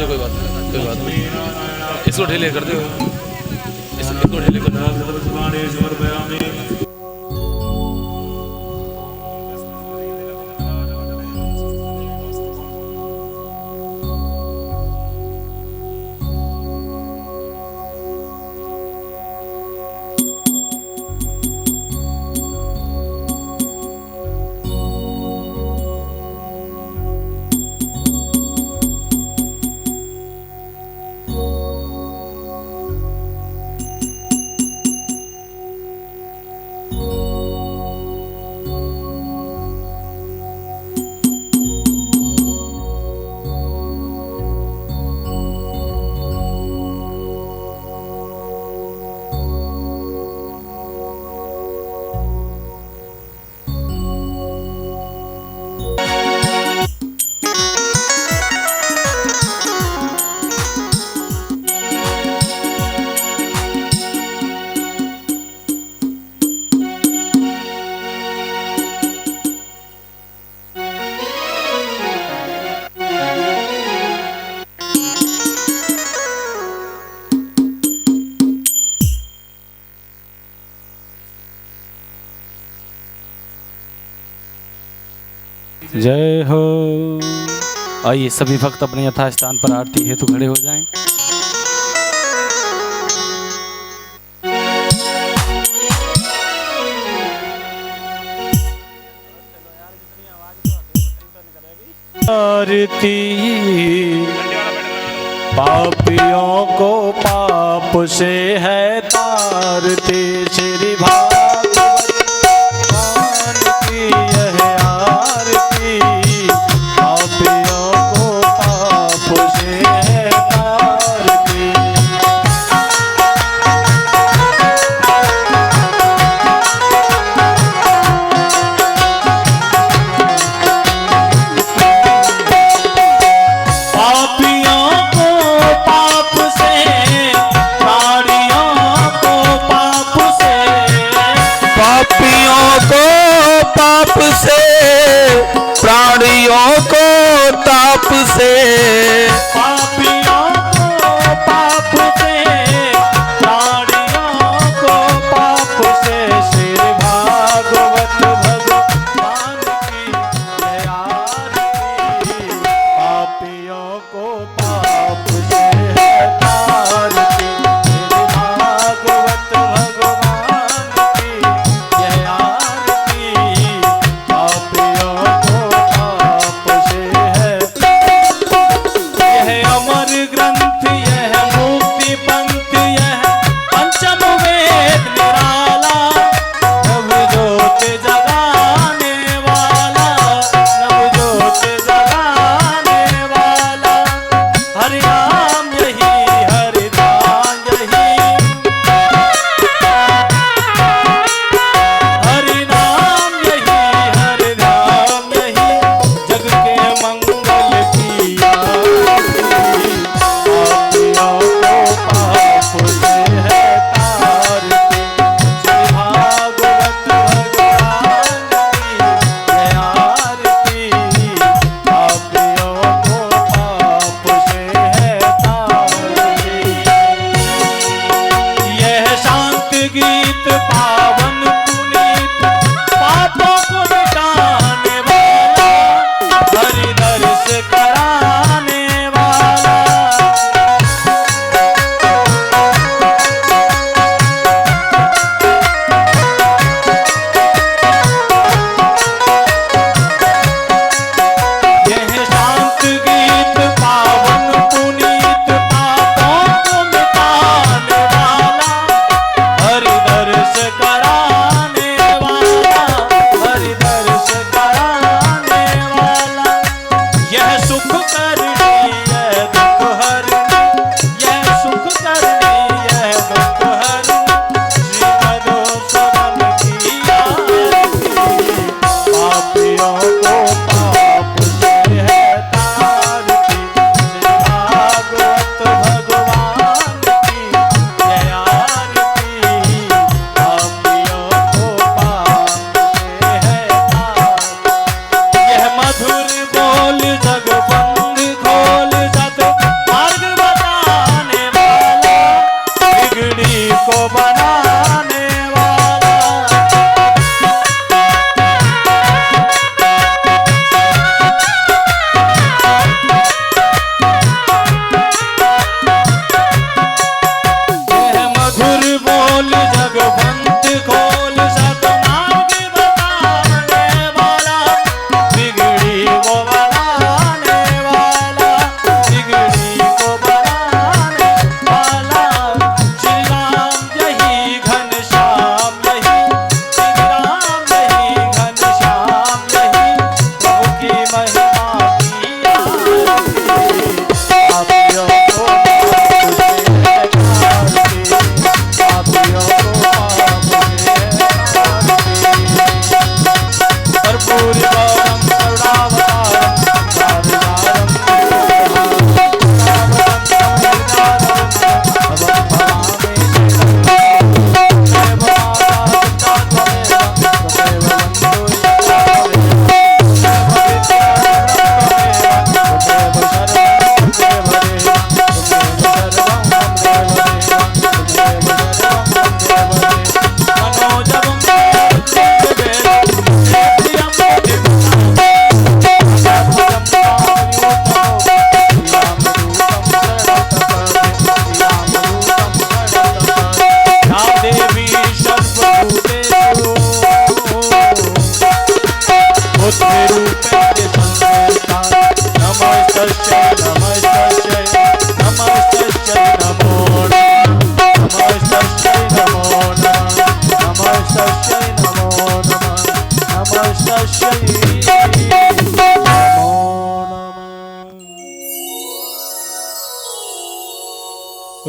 कोई बात नहीं, इसको ढीले कर दो, इसको ढीले कर दो। जय हो। आइए सभी भक्त अपने यथा स्थान पर आरती हेतु खड़े हो जाएं। आरती पापियों को पाप से है तारती, श्री भागवत की यह आरती पापियों को पाप से है तारती। पापियों को पाप से, नारियों को पाप से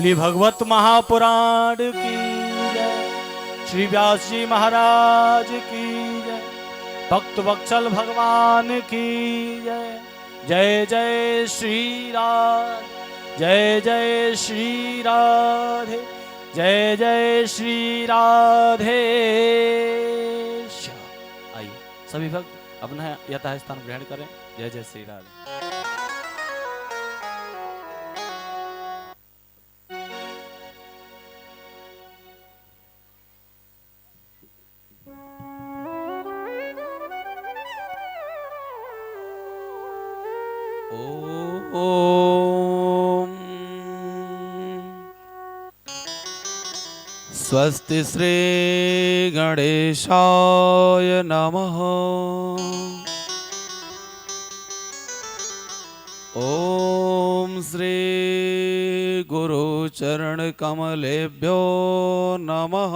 बोली भगवत महापुराण की जय। श्री व्यास जी महाराज की जय। भक्त वत्सल भगवान की जय। जय जय श्री राधे, जय जय श्री राधे, जय जय श्री राधे। आइए सभी भक्त अपना यथा स्थान ग्रहण करें। जय जय श्री राधे। ओम स्वस्ति श्री गणेशाय नमः। ओम श्री गुरु चरण कमलेभ्यो नमः।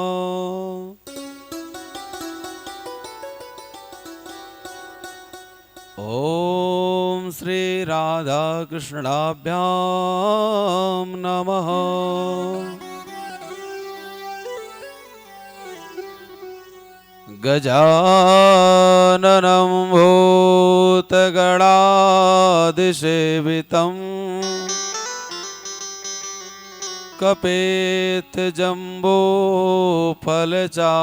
ओम श्री राधा कृष्णाभ्याम नमः। गजाननं भूतगणाधिसेवितं कपेतजम्बो फलचारुभक्षणम्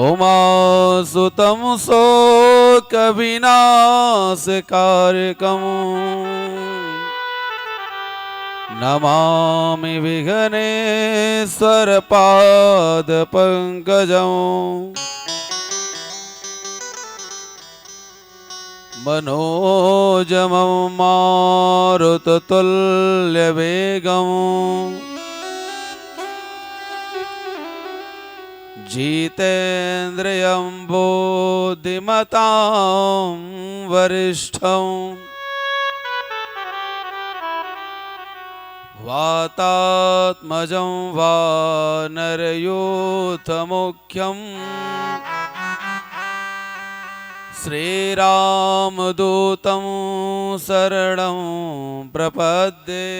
उमासुतं शोकविनाशकारकम् नमामि विघ्नेश्वर पादपङ्कजम्। मनोजमं मारुततुल्यवेगम् जितेन्द्रियं बुद्धिमतां वरिष्ठं वातात्मजं वानरयूथमुख्यं श्रीरामदूतं शरणं प्रपद्ये।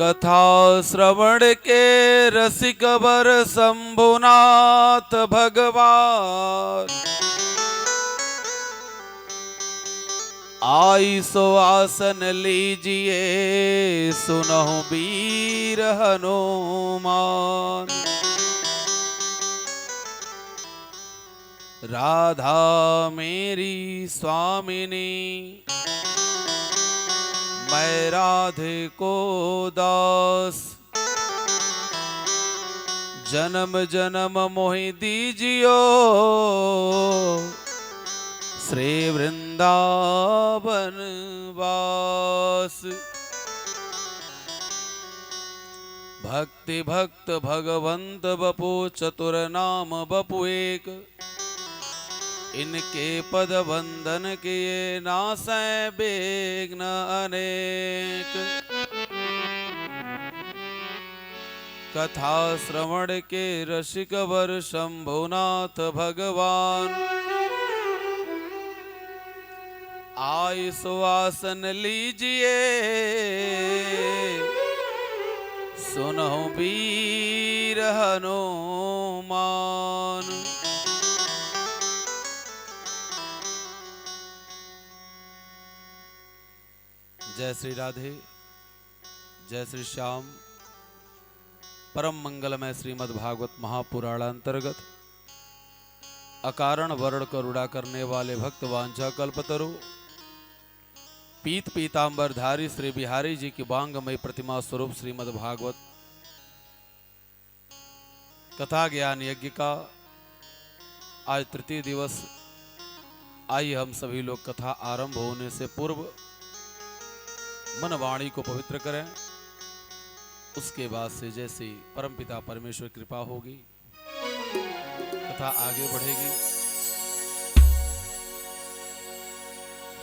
कथा श्रवण के रसिक वर शंभुनाथ भगवान आई सो आसन लीजिए सुनहु वीर हनुमान। राधा मेरी स्वामिनी मैं राधे को दास जन्म जन्म मोहि दीजियो श्री वृंदावन वास। भक्ति भक्त भगवंत बपु चतुर नाम बपु एक इनके पद वंदन किए नासै विघ्न अनेक। कथा श्रवण के रसिक वर शंभुनाथ भगवान आय सुवासन लीजिए सुनो वीर हनुमान। जय श्री राधे, जय श्री श्याम। परम मंगलमय श्रीमद् भागवत महापुराण अंतर्गत अकारण वर्ण करुणा करने वाले भक्त वांछा कल्पतरु पीत पीतांबरधारी श्री बिहारी जी की बांगमय प्रतिमा स्वरूप श्रीमद् भागवत कथा ज्ञान यज्ञ का आज तृतीय दिवस। आइए हम सभी लोग कथा आरंभ होने से पूर्व मन वाणी को पवित्र करें। उसके बाद से जैसी परमपिता परमेश्वर कृपा होगी कथा आगे बढ़ेगी।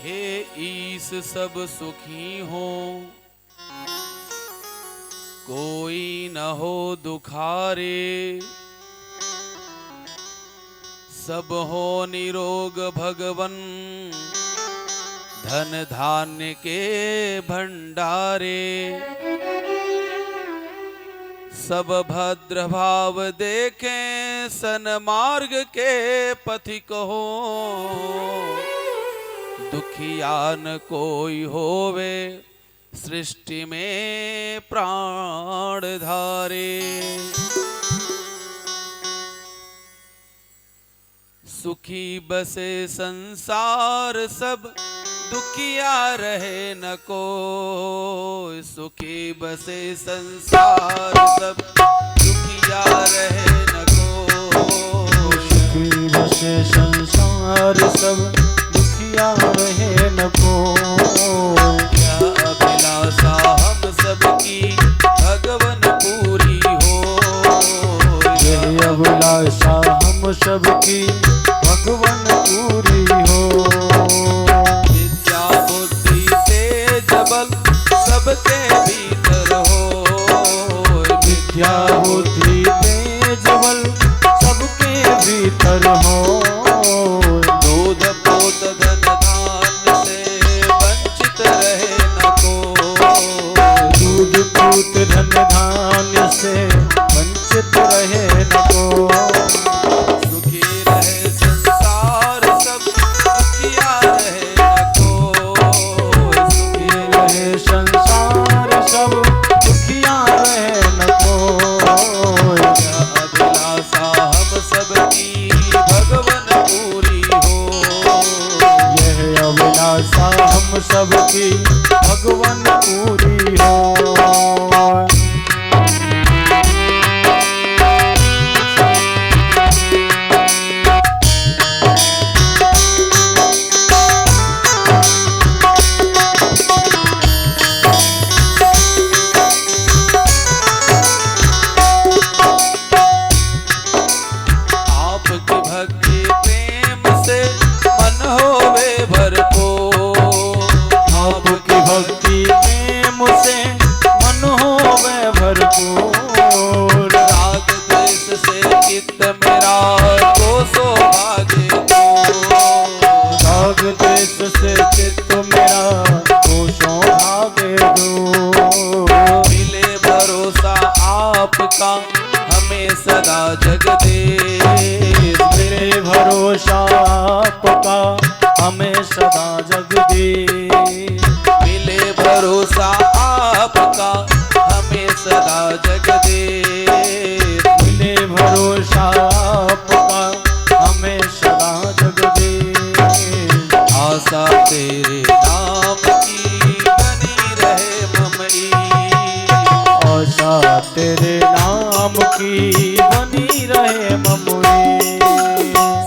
हे ईश सब सुखी हो कोई न हो दुखारे सब हो निरोग भगवन, धन धान्य के भंडारे। सब भद्र भाव देखें सन्मार्ग के पथिक हो। दुखिया न कोई होवे सृष्टि में प्राण धारे। सुखी बसे संसार सब, दुखिया रहे न कोई। सुखी बसे संसार सब, दुखिया रहे न कोई। सुखी बसे संसार सब, दुखिया रहे न कोई। क्या अभिलाषा हम सबकी भगवन पूरी हो। यही अभिलाषा हम सबकी भगवन पूरी हो। विद्या बुद्धि तेज बल सबके भीतर हो। विद्या बुद्धि तेज बल सबके भीतर हो। दूध पोत धन धान्य से वंचित रहे न कोई। दूध पूत धन धान्य से वंचित रहे न कोई। सुखी रहे संसार सब, दुखिया रहे न कोई। सुखी रहे संसार सब, दुखिया रहे न कोई। क्या अभिलाषा हम सबकी भगवन पूरी हो। यह अभिलाषा हम सबकी भगवन पूरी हो। आपकी भक्ति प्रेम से मन होवे भरपूर। आपकी भक्ति प्रेम से मन होवे भरपूर। राग द्वेष से चित्त मेरा को सौभाग्य दो। राग द्वेष से चित्त मेरा को सौभाग्य दो। मिले भरोसा आपका हमें सदा जगदीश। मेरे भरोसा आपका हमें सदा जगदीश। मिले भरोसा आपका हमें सदा जगदीश। मिले भरोसा आपका हमें सदा जगदीश। आशा तेरे नाम की बनी रहे ममरी। आशा तेरे नाम की बनी रहे ममुरी।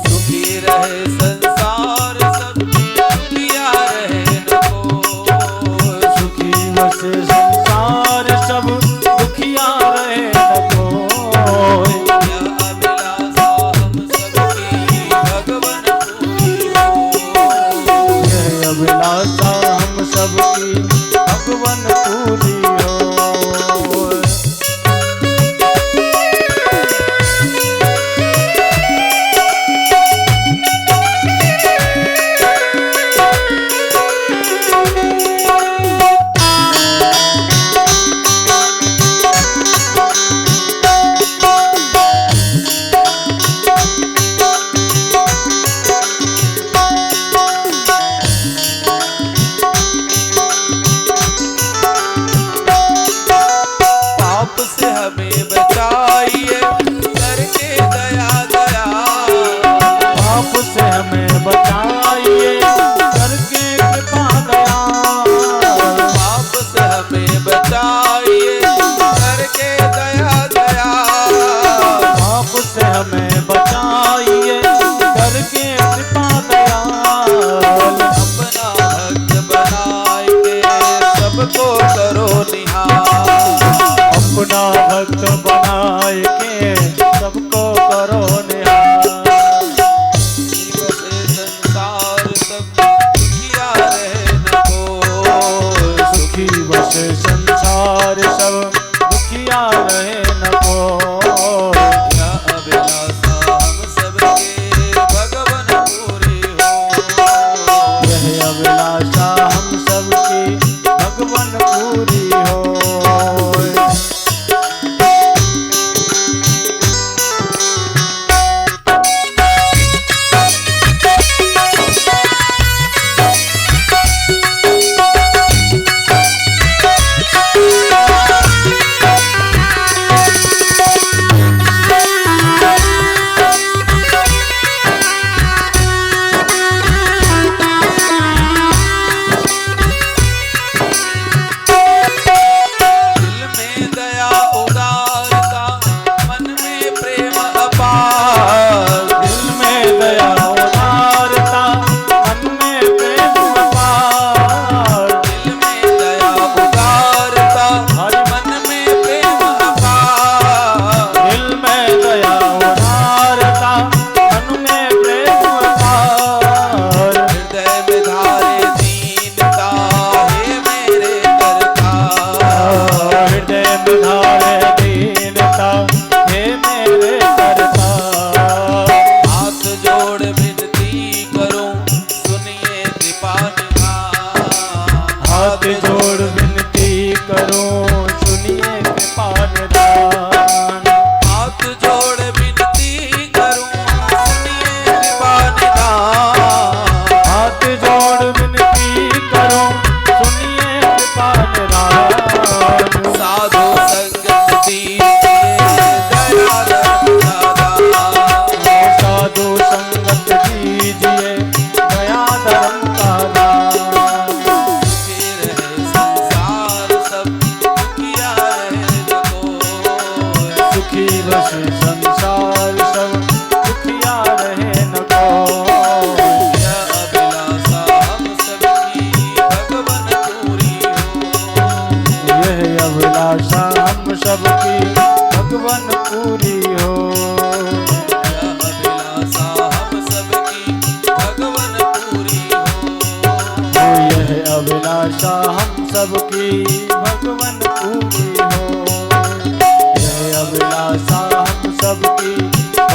सुखी रहे संसार सब, दुखिया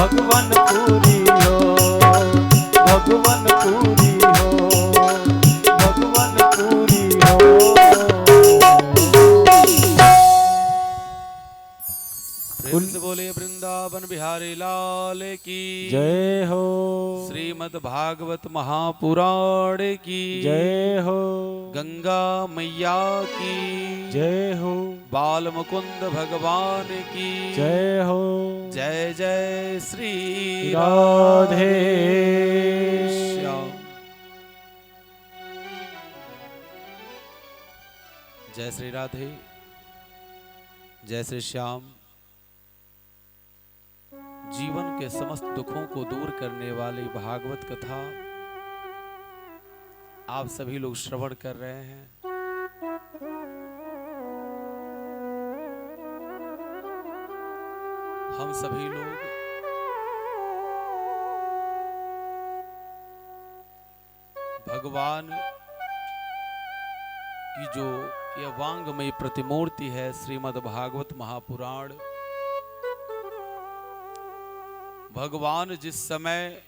भगवान पूरी हो, भगवान पूरी हो, भगवान पूरी हो। प्रेम से बोले वृंदावन बिहारी लाल की जय हो, श्रीमद् भागवत महापुराण की जय हो, गंगा मैया की जय हो, बाल मुकुंद भगवान की जय हो। जय जय श्री राधे श्याम। जय श्री राधे, जय श्री श्याम। जीवन के समस्त दुखों को दूर करने वाली भागवत कथा आप सभी लोग श्रवण कर रहे हैं। हम सभी लोग भगवान की जो यह वांगमयी प्रतिमूर्ति है श्रीमद् भागवत महापुराण, भगवान जिस समय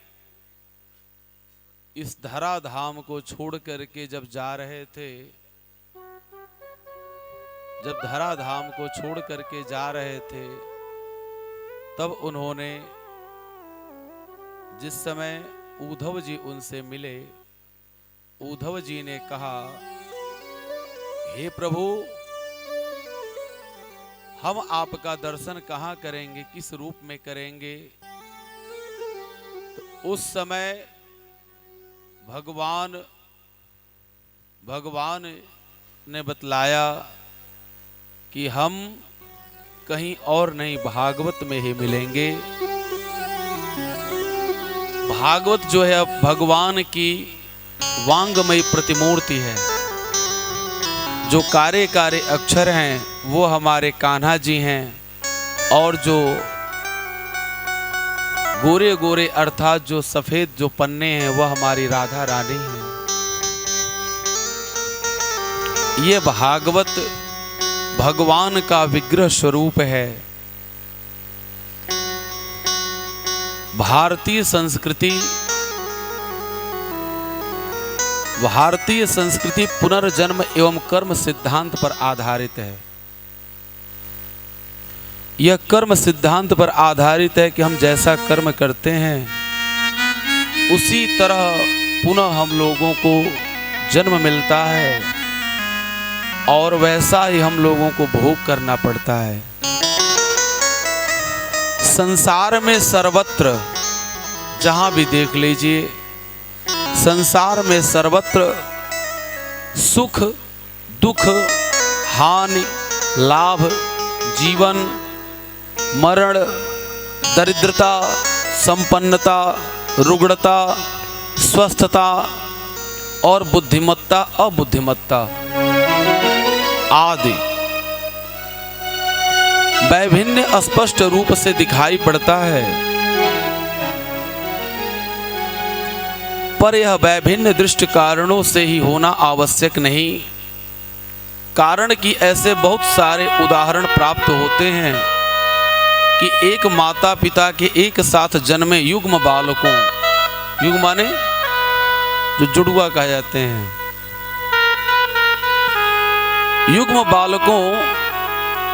इस धराधाम को छोड़ करके जब जा रहे थे, जब धराधाम को छोड़ करके जा रहे थे, तब उन्होंने जिस समय उद्धव जी उनसे मिले, उद्धव जी ने कहा, हे प्रभु, हम आपका दर्शन कहाँ करेंगे, किस रूप में करेंगे? तो उस समय भगवान ने बतलाया कि हम कहीं और नहीं, भागवत में ही मिलेंगे। भागवत जो है भगवान की वांगमयी प्रतिमूर्ति है। जो कारे कारे अक्षर हैं वो हमारे कान्हा जी हैं, और जो गोरे गोरे अर्थात जो सफेद जो पन्ने हैं वह हमारी राधा रानी हैं। ये भागवत भगवान का विग्रह स्वरूप है। भारतीय संस्कृति पुनर्जन्म एवं कर्म सिद्धांत पर आधारित है। यह कर्म सिद्धांत पर आधारित है कि हम जैसा कर्म करते हैं उसी तरह पुनः हम लोगों को जन्म मिलता है, और वैसा ही हम लोगों को भोग करना पड़ता है। संसार में सर्वत्र जहां भी देख लीजिए, संसार में सर्वत्र सुख दुख हानि लाभ जीवन मरण दरिद्रता संपन्नता रुग्णता स्वस्थता और बुद्धिमत्ता अबुद्धिमत्ता आदि वैभिन्न स्पष्ट रूप से दिखाई पड़ता है। पर यह वैभिन्न दृष्ट कारणों से ही होना आवश्यक नहीं। कारण कि ऐसे बहुत सारे उदाहरण प्राप्त होते हैं कि एक माता पिता के एक साथ जन्मे युग्म बालकों, युग्म माने जो जुड़वा कहे जाते हैं, युग्म बालकों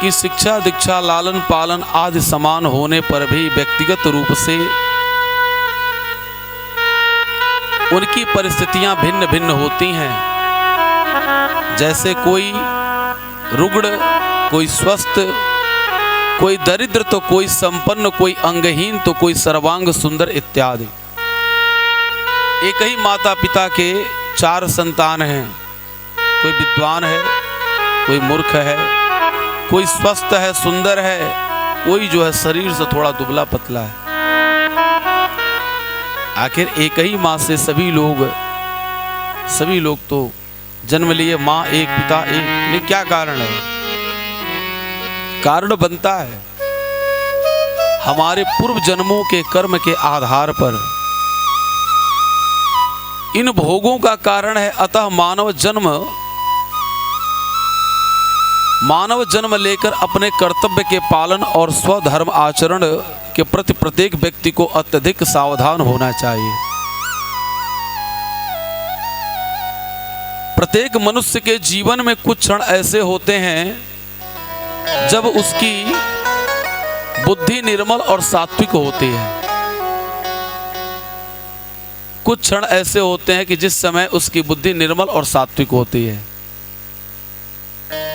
की शिक्षा दीक्षा लालन पालन आदि समान होने पर भी व्यक्तिगत रूप से उनकी परिस्थितियां भिन्न भिन्न होती हैं। जैसे कोई रुग्ण, कोई स्वस्थ, कोई दरिद्र तो कोई संपन्न, कोई अंगहीन तो कोई सर्वांग सुंदर इत्यादि। एक ही माता पिता के 4 संतान हैं। कोई विद्वान है, कोई मूर्ख है, कोई स्वस्थ है सुंदर है, कोई जो है शरीर से थोड़ा दुबला पतला है। आखिर एक ही माँ से सभी लोग तो जन्म लिए, माँ एक पिता एक, लेकिन क्या कारण है? कारण बनता है हमारे पूर्व जन्मों के कर्म के आधार पर। इन भोगों का कारण है। अतः मानव जन्म लेकर अपने कर्तव्य के पालन और स्वधर्म आचरण के प्रति प्रत्येक व्यक्ति को अत्यधिक सावधान होना चाहिए। प्रत्येक मनुष्य के जीवन में कुछ क्षण ऐसे होते हैं जब उसकी बुद्धि निर्मल और सात्विक होती है। कुछ क्षण ऐसे होते हैं कि जिस समय उसकी बुद्धि निर्मल और सात्विक होती है,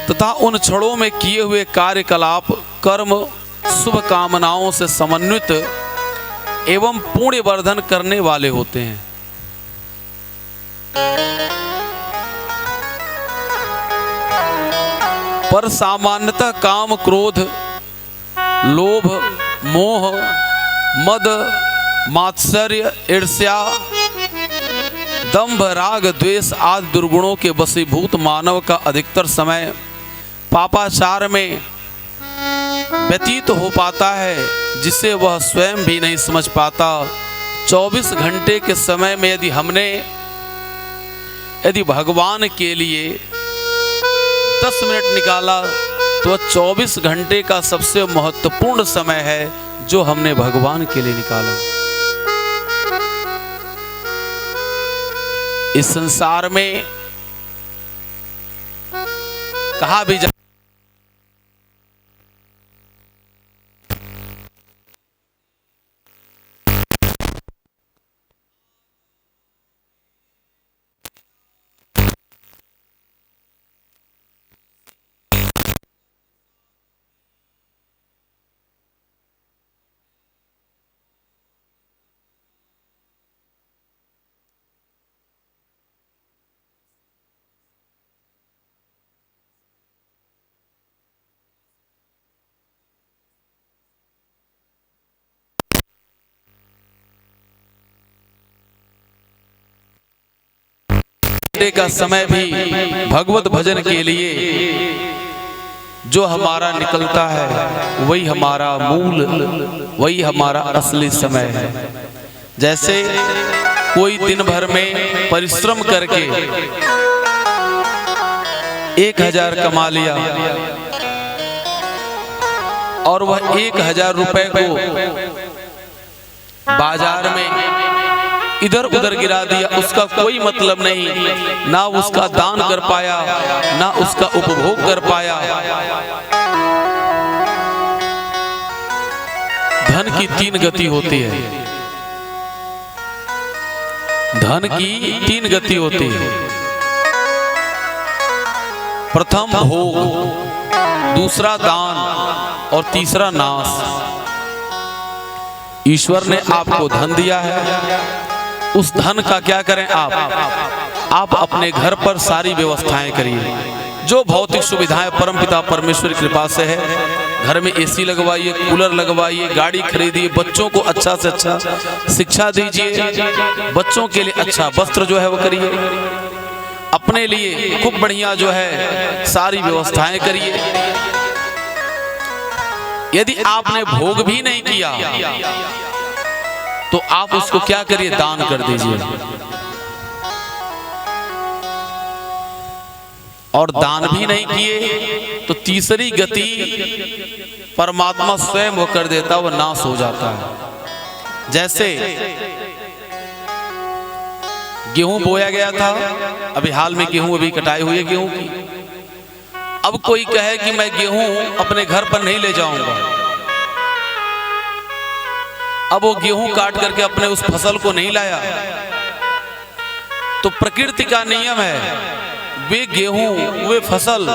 तथा उन क्षणों में किए हुए कार्यकलाप कर्म शुभ कामनाओं से समन्वित एवं पुण्य वर्धन करने वाले होते हैं। पर सामान्यतः काम क्रोध लोभ मोह मद मात्सर्य ईर्ष्या दंभ राग द्वेष आदि दुर्गुणों के वशीभूत मानव का अधिकतर समय पापाचार में व्यतीत हो पाता है, जिसे वह स्वयं भी नहीं समझ पाता। 24 घंटे के समय में यदि भगवान के लिए 10 मिनट निकाला तो 24 घंटे का सबसे महत्वपूर्ण समय है जो हमने भगवान के लिए निकाला। इस संसार में कहा भी जा का समय भी भगवत भजन के लिए जो हमारा निकलता है वही हमारा मूल, वही हमारा असली समय है। जैसे कोई दिन भर में परिश्रम करके 1000 कमा लिया और वह 1000 रुपए को बाजार में इधर उधर गिरा दिया, उसका कोई मतलब नहीं, ना उसका दान कर पाया ना उसका उपभोग कर पाया। धन की 3 गति होती है, धन की 3 गति होती है। प्रथम भोग, दूसरा दान और तीसरा नाश। ईश्वर ने आपको धन दिया है, उस धन का क्या करें आप अपने घर पर सारी व्यवस्थाएं करिए। जो भौतिक सुविधाएं परमपिता परमेश्वर की कृपा से है, घर में एसी लगवाइए, कूलर लगवाइए, गाड़ी खरीदिए, बच्चों को अच्छा से अच्छा शिक्षा दीजिए, बच्चों के लिए अच्छा वस्त्र जो है वो करिए, अपने लिए खूब बढ़िया जो है सारी व्यवस्थाएं करिए। यदि आपने भोग भी नहीं किया तो आप उसको क्या करिए, दान कर दीजिए। और दान भी नहीं किए तो तीसरी गति परमात्मा स्वयं वो कर देता, वो नाश हो जाता है। जैसे गेहूं बोया गया था, अभी हाल में गेहूं अभी कटाई हुई है गेहूं की। अब कोई कहे कि मैं गेहूं अपने घर पर नहीं ले जाऊंगा, अब वो गेहूं काट करके अपने उस फसल को नहीं लाया, तो प्रकृति का नियम है वे गेहूं वे फसल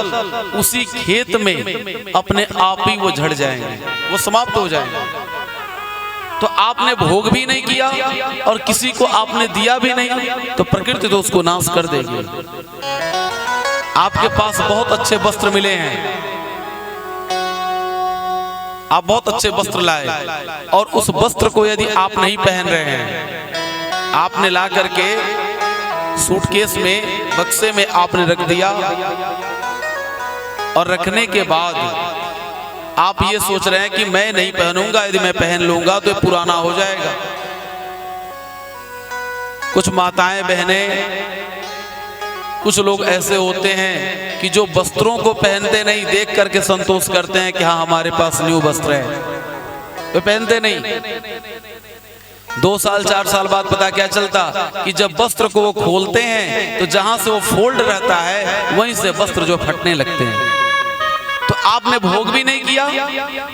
उसी खेत में अपने आप ही वो झड़ जाएंगे, वो समाप्त हो जाएंगे। तो आपने भोग भी नहीं किया और किसी को आपने दिया भी नहीं, तो प्रकृति तो उसको नाश कर देगी। आपके पास बहुत अच्छे वस्त्र मिले हैं, आप बहुत अच्छे वस्त्र लाए और उस वस्त्र को यदि आप नहीं पहन रहे हैं, आपने ला करके सूटकेस में बक्से में आपने रख दिया और रखने के बाद आप ये सोच रहे हैं कि मैं नहीं पहनूंगा, यदि मैं पहन लूंगा तो ये पुराना हो जाएगा। कुछ माताएं बहनें, कुछ लोग ऐसे होते हैं कि जो वस्त्रों को पहनते नहीं, देख करके संतोष करते हैं कि हाँ हमारे पास न्यू वस्त्र है। वे पहनते नहीं। 2 साल 4 साल बाद पता क्या चलता कि जब वस्त्र को वो खोलते हैं तो जहां से वो फोल्ड रहता है वहीं से वस्त्र जो फटने लगते हैं। तो आपने भोग भी नहीं किया,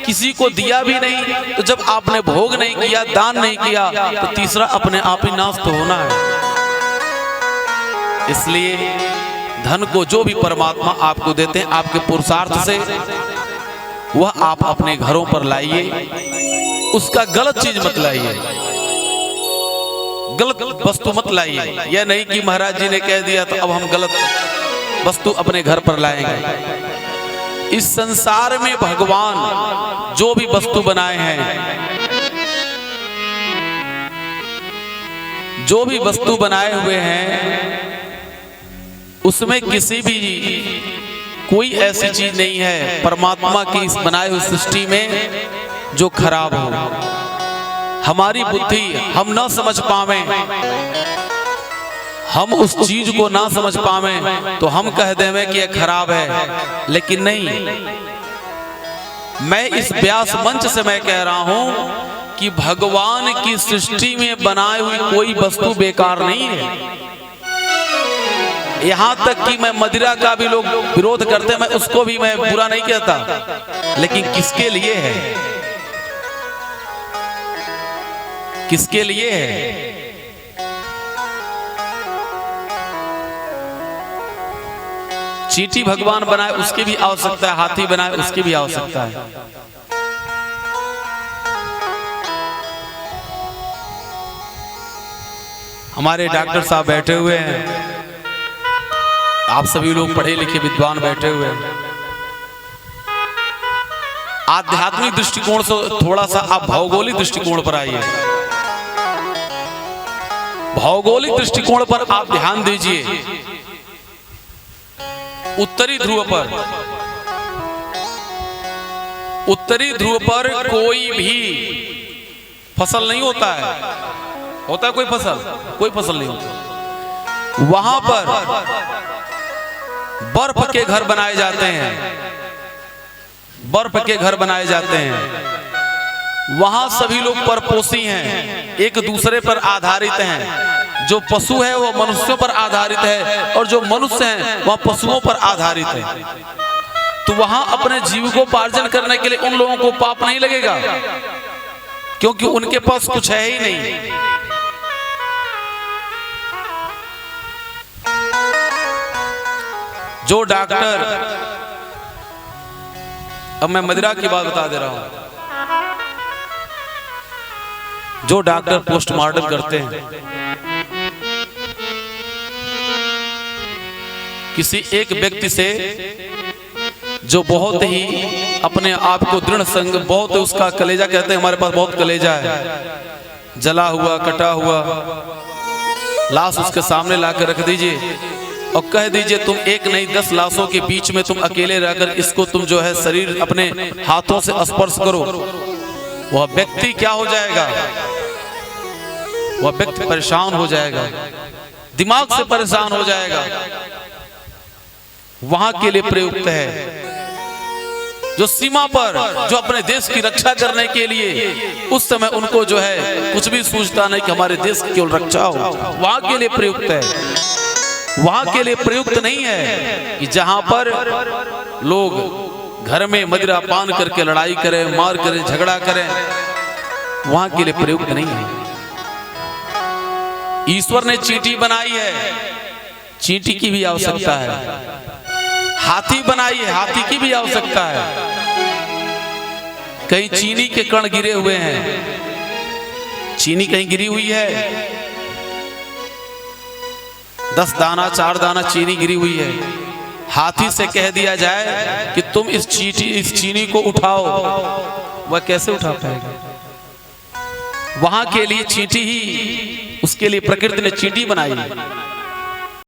किसी को दिया भी नहीं, तो जब आपने भोग नहीं किया, दान नहीं किया, तो तीसरा अपने आप ही नाश तो होना है। इसलिए धन को जो भी परमात्मा आपको देते हैं आपके पुरुषार्थ से, वह आप अपने घरों पर लाइए, उसका गलत चीज मत लाइए, गलत वस्तु मत लाइए। यह नहीं कि महाराज जी ने कह दिया तो अब हम गलत वस्तु अपने घर पर लाएंगे। इस संसार में भगवान जो भी वस्तु बनाए हैं, जो भी वस्तु बनाए हुए हैं, उसमें किसी भी कोई ऐसी चीज नहीं है परमात्मा की इस बनाई हुई सृष्टि में जो खराब हो। हमारी बुद्धि हम ना समझ पावे, हम उस चीज को ना समझ पावे तो हम कह देवे कि यह खराब है, लेकिन नहीं। मैं इस व्यास मंच से मैं कह रहा हूं कि भगवान की सृष्टि में बनाई हुई कोई वस्तु बेकार नहीं है। यहां तक कि मैं मदिरा का भी लोग विरोध करते, मैं उसको भी मैं बुरा नहीं कहता, लेकिन किसके लिए है, किसके लिए है? चींटी भगवान बनाए उसकी भी आवश्यकता है, हाथी बनाए उसकी भी आवश्यकता है। हमारे डॉक्टर साहब बैठे हुए हैं, आप सभी लोग पढ़े लिखे विद्वान बैठे हुए हैं। आध्यात्मिक दृष्टिकोण से थोड़ा सा आप भौगोलिक दृष्टिकोण पर आइए। भौगोलिक दृष्टिकोण पर आप ध्यान दीजिए। उत्तरी ध्रुव पर, उत्तरी ध्रुव पर कोई भी फसल नहीं होता है। होता है कोई फसल? कोई फसल नहीं होता। वहां पर बर्फ के घर बनाए जाते हैं, बर्फ के घर बनाए जाते हैं। वहां सभी लोग परपोषी हैं, एक दूसरे पर आधारित हैं। जो पशु है वो मनुष्यों पर आधारित है, और जो मनुष्य हैं वह पशुओं पर आधारित है। तो वहां अपने जीविकोपार्जन करने के लिए उन लोगों को पाप नहीं लगेगा, क्योंकि उनके पास कुछ है ही नहीं। जो डॉक्टर, अब मैं मदिरा की बात बता दे रहा हूं, जो डॉक्टर पोस्टमार्टम करते हैं, किसी एक व्यक्ति से जो बहुत ही अपने आप को दृढ़ संग, बहुत उसका कलेजा, कहते हैं हमारे पास बहुत कलेजा है, जला हुआ कटा हुआ, लाश उसके सामने लाकर रख दीजिए और कह दीजिए तुम एक नहीं 10 लाशों के बीच में तुम अकेले रहकर इसको तुम जो है शरीर अपने हाथों से स्पर्श करो। वह व्यक्ति क्या हो जाएगा? वह व्यक्ति परेशान हो जाएगा, दिमाग से परेशान हो जाएगा। वहां के लिए प्रयुक्त है जो सीमा पर, जो अपने देश की रक्षा करने के लिए, उस समय उनको जो है कुछ भी सूझता नहीं कि हमारे देश की केवल रक्षा हो, वहां के लिए प्रयुक्त है। वहां के लिए प्रयुक्त नहीं है कि जहां पर लोग घर में मदिरा पान करके लड़ाई करें, मार करें, झगड़ा करें, वहां के लिए प्रयुक्त नहीं है। ईश्वर ने चींटी बनाई है, चींटी की भी आवश्यकता है। हाथी बनाई है, हाथी की भी आवश्यकता है। कहीं चीनी के कण गिरे हुए हैं, चीनी कहीं गिरी हुई है, 10 दाना 4 दाना चीनी गिरी हुई है। हाथी से कह दिया जाए कि तुम इस चीनी को उठाओ, वह कैसे उठा पाएगा? वहां के लिए चींटी ही, उसके लिए प्रकृति ने चींटी बनाई है।